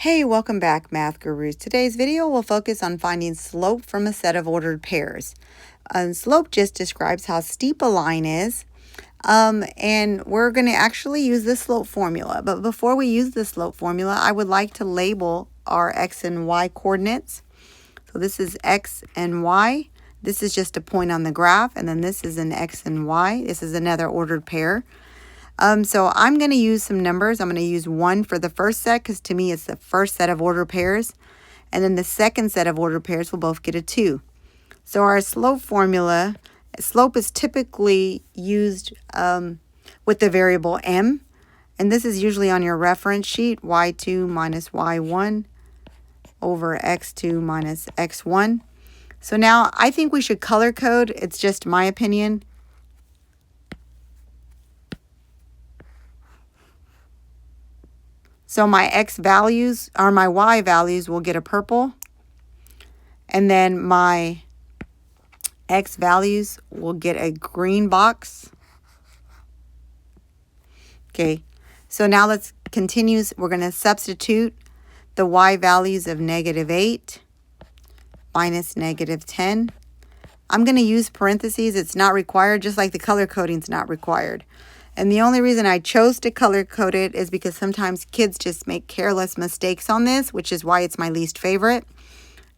Hey, welcome back, Math Gurus. Today's video will focus on finding slope from a set of ordered pairs. Slope just describes how steep a line is, and we're going to actually use the slope formula. But before we use the slope formula, I would like to label our x and y coordinates. So this is x and y. This is just a point on the graph, and then this is an x and y. This is another ordered pair. So I'm going to use some numbers. I'm going to use 1 for the first set because to me it's the first set of ordered pairs. And then the second set of ordered pairs will both get a 2. So our slope formula, slope is typically used with the variable m. And this is usually on your reference sheet, y2 minus y1 over x2 minus x1. So now I think we should color code. It's just my opinion. So my x values, or my y values, will get a purple. And then my x values will get a green box. Okay, so now let's continue. We're going to substitute the y values of -8 minus -10. I'm going to use parentheses. It's not required, just like the color coding is not required. And the only reason I chose to color code it is because sometimes kids just make careless mistakes on this, which is why it's my least favorite.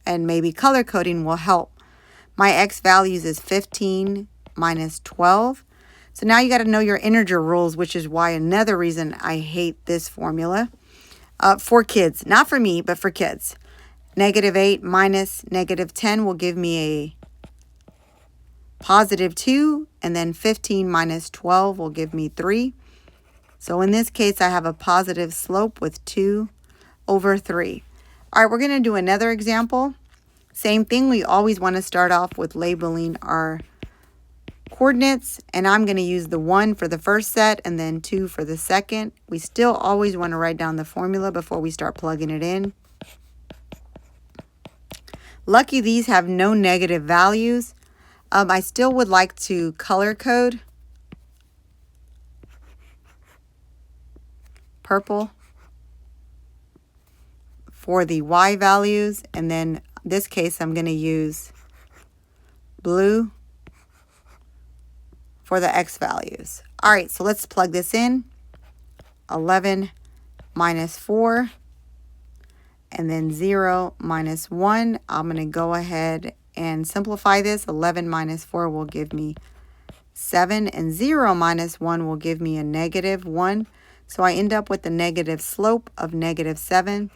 And maybe color coding will help. My x values is 15 minus 12. So now you got to know your integer rules, which is why another reason I hate this formula. For kids, not for me, but for kids. -8 minus -10 will give me a +2, and then 15 minus 12 will give me 3. So in this case, I have a positive slope with 2 over 3. All right, we're going to do another example. Same thing, we always want to start off with labeling our coordinates, and I'm going to use the 1 for the first set and then 2 for the second. We still always want to write down the formula before we start plugging it in. Lucky these have no negative values. I still would like to color code purple for the y values, and then in this case I'm going to use blue for the x values. All right, so let's plug this in. 11 minus 4, and then 0 minus 1. I'm going to go ahead and simplify this. 11 minus 4 will give me 7, and 0 minus 1 will give me a -1. So I end up with the negative slope of -7.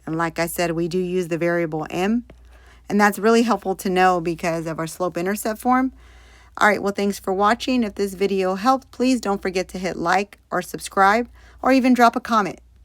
And like I said, we do use the variable m. And that's really helpful to know because of our slope-intercept form. All right, well, thanks for watching. If this video helped, please don't forget to hit like or subscribe, or even drop a comment.